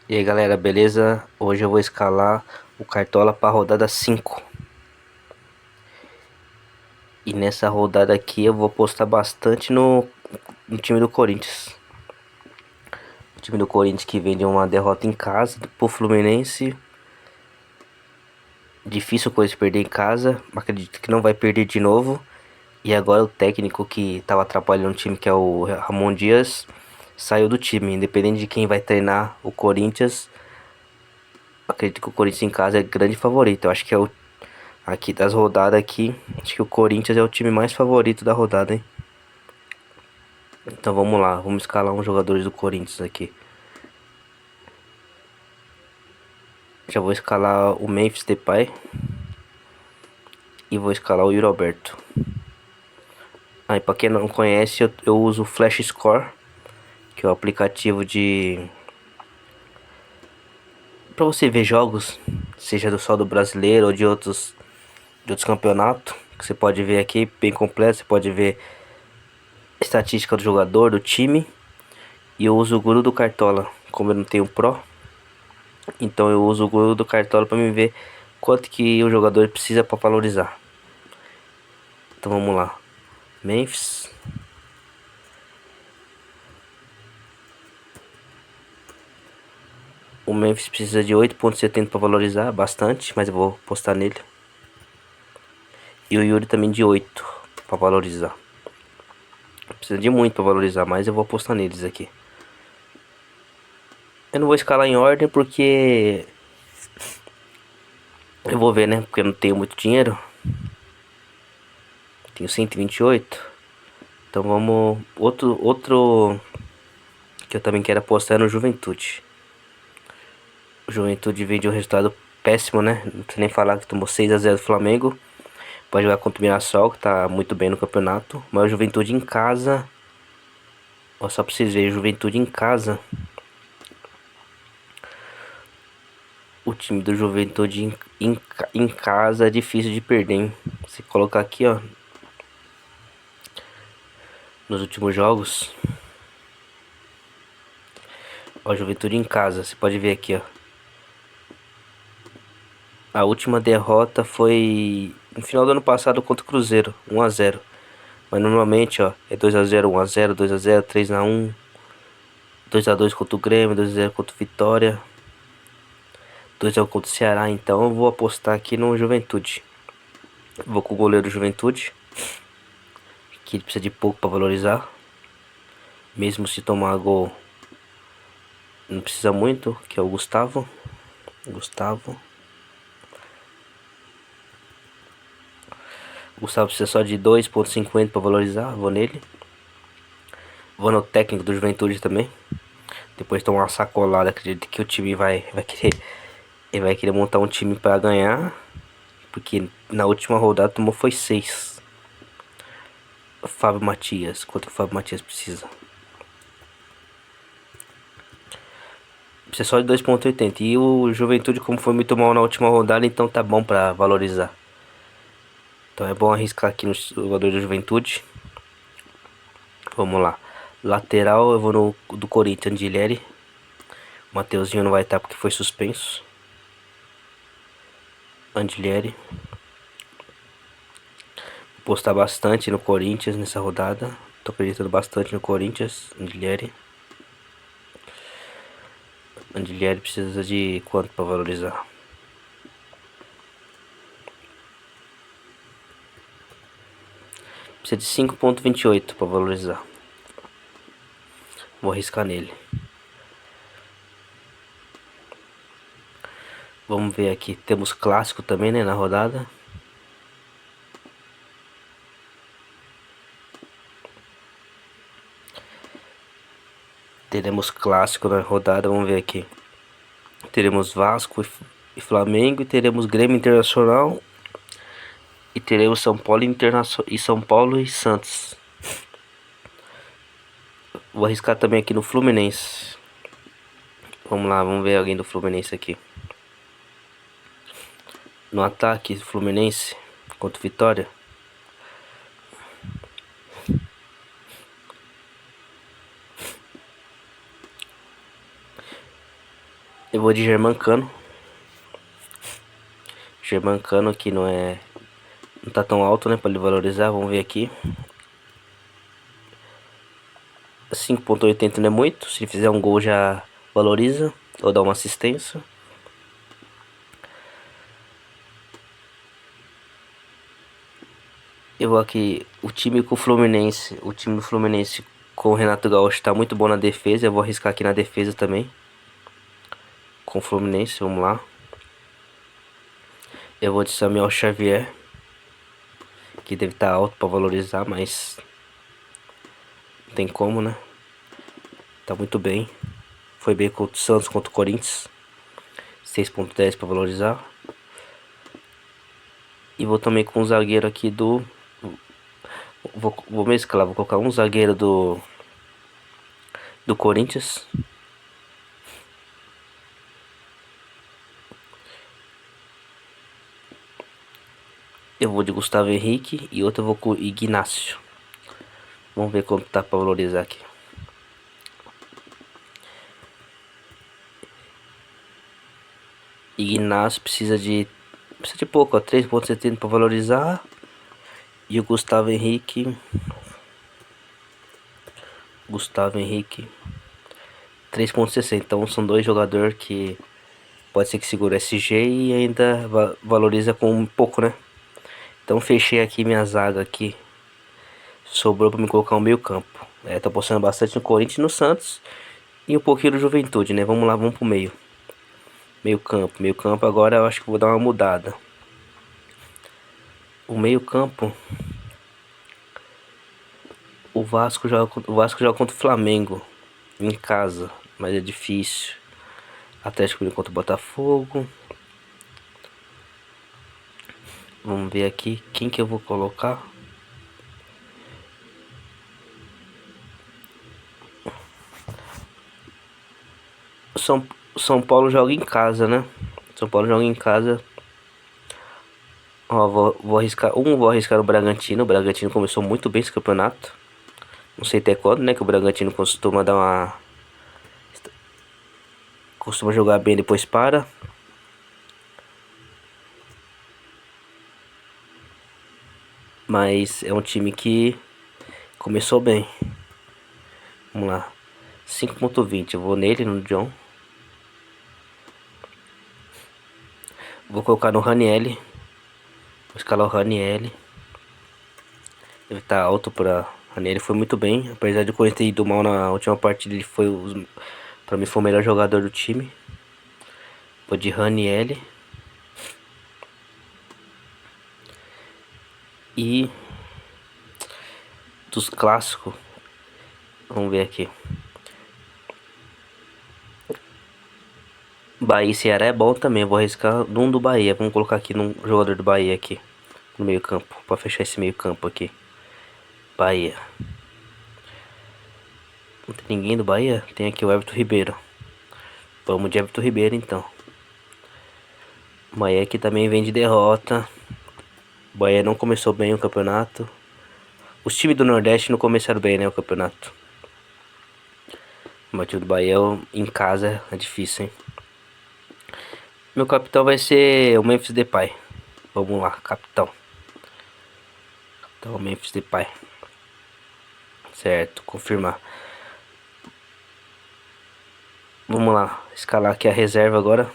E aí galera, beleza? Hoje eu vou escalar o Cartola para a rodada 5. E nessa rodada aqui eu vou apostar bastante no time do Corinthians. O time do Corinthians que vem de uma derrota em casa pro Fluminense. Difícil coisa de perder em casa, acredito que não vai perder de novo. E agora o técnico que estava atrapalhando o time, que é o Ramon Dias, saiu do time. Independente de quem vai treinar o Corinthians, acredito que o Corinthians em casa é grande favorito. Eu acho que é o aqui das rodadas aqui, acho que o Corinthians é o time mais favorito da rodada, hein? Então vamos lá, vamos escalar uns jogadores do Corinthians aqui. Já vou escalar o Memphis Depay e vou escalar o Yuri Alberto. Aí, pra quem não conhece, eu uso o Flash Score, que é o aplicativo pra você ver jogos, seja só do brasileiro ou de outros campeonatos. Que você pode ver aqui, bem completo. Você pode ver a estatística do jogador, do time. E eu uso o Guru do Cartola, como eu não tenho Pro. Então eu uso o Guru do Cartola para me ver quanto que o jogador precisa para valorizar. Então vamos lá. Memphis. O Memphis precisa de 8,70 para valorizar, bastante, mas eu vou postar nele. E o Yuri também de 8 para valorizar. Precisa de muito para valorizar, mas eu vou apostar neles aqui. Eu não vou escalar em ordem porque eu vou ver, né? Porque eu não tenho muito dinheiro. Tenho 128. Então vamos. Outro que eu também quero apostar é no Juventude. O Juventude veio de um resultado péssimo, né? Não precisa nem falar que tomou 6-0 do Flamengo. Pode jogar contra o Mirassol, que tá muito bem no campeonato. Mas o Juventude em casa. Ó, só pra vocês verem, Juventude em casa. O time do Juventude em casa é difícil de perder, hein? Se colocar aqui, ó. Nos últimos jogos. Ó, Juventude em casa. Você pode ver aqui, ó. A última derrota foi no final do ano passado contra o Cruzeiro, 1-0. Mas normalmente, ó, é 2-0, 1-0, 2-0, 3-1, 2-2 contra o Grêmio, 2-0 contra o Vitória, 2-1 contra o Ceará. Então eu vou apostar aqui no Juventude. Vou com o goleiro Juventude, que ele precisa de pouco para valorizar. Mesmo se tomar gol, não precisa muito, que é o Gustavo. Gustavo. O Gustavo precisa só de 2,50 para valorizar. Vou nele. Vou no técnico do Juventude também. Depois de tomar uma sacolada, acredito que o time vai querer. Ele vai querer montar um time para ganhar. Porque na última rodada tomou foi 6. Fábio Matias. Quanto que o Fábio Matias precisa? Precisa só de 2,80. E o Juventude, como foi muito mal na última rodada, então tá bom para valorizar. Então é bom arriscar aqui no jogador do Juventude. Vamos lá. Lateral eu vou no do Corinthians, Andileri. O Mateuzinho não vai estar porque foi suspenso. Andileri. Vou postar bastante no Corinthians nessa rodada. Tô acreditando bastante no Corinthians. Andileri. Andileri precisa de quanto para valorizar? Precisa de 5,28 para valorizar. Vou arriscar nele. Vamos ver aqui. Temos clássico também, né, na rodada. Teremos clássico na rodada. Vamos ver aqui. Teremos Vasco e Flamengo. E teremos Grêmio Internacional. E teremos São Paulo e São Paulo e Santos. Vou arriscar também aqui no Fluminense. Vamos lá, vamos ver alguém do Fluminense aqui. No ataque do Fluminense contra o Vitória. Eu vou de Germancano. Germancano aqui não é... Não tá tão alto, né, pra ele valorizar. Vamos ver aqui. 5,80 não é muito. Se ele fizer um gol já valoriza. Ou dá uma assistência. Eu vou aqui, o time com o Fluminense, o time do Fluminense com o Renato Gaúcho tá muito bom na defesa. Eu vou arriscar aqui na defesa também. Com o Fluminense, vamos lá. Eu vou de Samuel Xavier, que deve estar alto para valorizar, mas não tem como, né? Tá muito bem. Foi bem contra o Santos, contra o Corinthians. 6,10 para valorizar. E vou também com um zagueiro aqui do... Vou mesclar, vou colocar um zagueiro do Corinthians. Eu vou de Gustavo Henrique e outro eu vou com Ignacio. Vamos ver quanto tá para valorizar aqui. Ignacio precisa de pouco, ó, 3,70 para valorizar. E o Gustavo Henrique 3,60. Então são dois jogadores que pode ser que segura SG e ainda valoriza com um pouco, né? Então fechei aqui minha zaga aqui. Sobrou para me colocar um meio campo. Tô apostando bastante no Corinthians e no Santos. E um pouquinho do Juventude, né? Vamos lá, vamos pro meio. Meio campo agora eu acho que vou dar uma mudada. O meio campo, o Vasco joga contra o Flamengo em casa, mas é difícil. Atlético Mineiro contra o Botafogo. Vamos ver aqui quem que eu vou colocar. São Paulo joga em casa, né? São Paulo joga em casa. Ó, vou arriscar. Vou arriscar o Bragantino. O Bragantino começou muito bem esse campeonato. Não sei até quando, né? Que o Bragantino costuma dar uma. Costuma jogar bem, depois para. Mas é um time que começou bem. Vamos lá. 5,20. Eu vou nele, no John. Vou colocar no Ranielli. Vou escalar o Ranielli. Ele tá alto pra... Ranielli foi muito bem. Apesar de o Corinthians ter ido mal na última partida, ele foi... Pra mim foi o melhor jogador do time. Vou de Ranielli. E... Dos clássicos. Vamos ver aqui. Bahia e Ceará é bom também. Eu vou arriscar num do Bahia. Vamos colocar aqui num jogador do Bahia aqui. No meio campo. Pra fechar esse meio campo aqui. Bahia. Não tem ninguém do Bahia? Tem aqui o Everton Ribeiro. Vamos de Everton Ribeiro então. O Bahia aqui também vem de derrota. O Bahia não começou bem o campeonato. Os times do Nordeste não começaram bem, né, o campeonato. O time do Bahia em casa é difícil, hein. Meu capitão vai ser o Memphis Depay. Vamos lá, capitão. Capitão Memphis Depay. Certo, confirmar. Vamos lá, escalar aqui a reserva agora.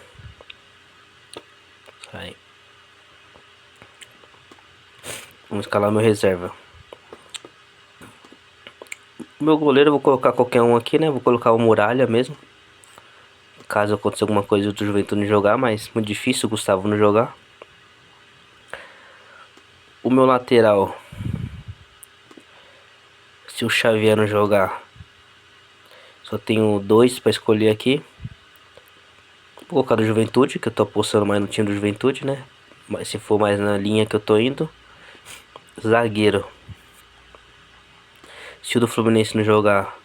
Aí. Vamos escalar meu reserva. Meu goleiro eu vou colocar qualquer um aqui, né? Vou colocar o Muralha mesmo. Caso aconteça alguma coisa do Juventude jogar, mas muito difícil o Gustavo não jogar. O meu lateral, se o Xavier não jogar, só tenho dois para escolher aqui. Vou colocar do Juventude, que eu tô apostando mais no time do Juventude, né? Mas se for mais na linha que eu tô indo. Zagueiro, se o do Fluminense não jogar,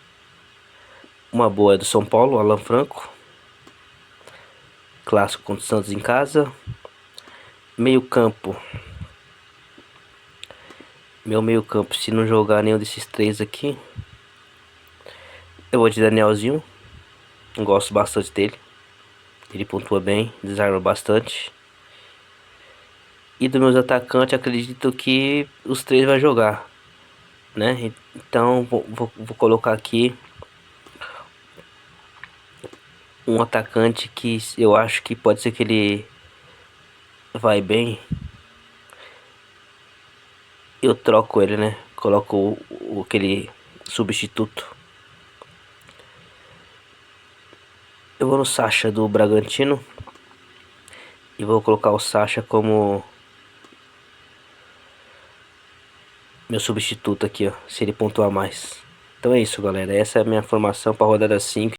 uma boa é do São Paulo, Alan Franco. Clássico contra o Santos em casa. Meio campo, meu meio campo, se não jogar nenhum desses três aqui, eu vou de Danielzinho. Gosto bastante dele. Ele pontua bem, desarma bastante. E dos meus atacantes, acredito que os três vai jogar, né? Então vou colocar aqui um atacante que eu acho que pode ser que ele vai bem. Eu troco ele, né? Coloco aquele substituto. Eu vou no Sacha do Bragantino e vou colocar o Sacha como meu substituto aqui, ó, se ele pontuar mais. Então é isso, galera. Essa é a minha formação para rodada 5.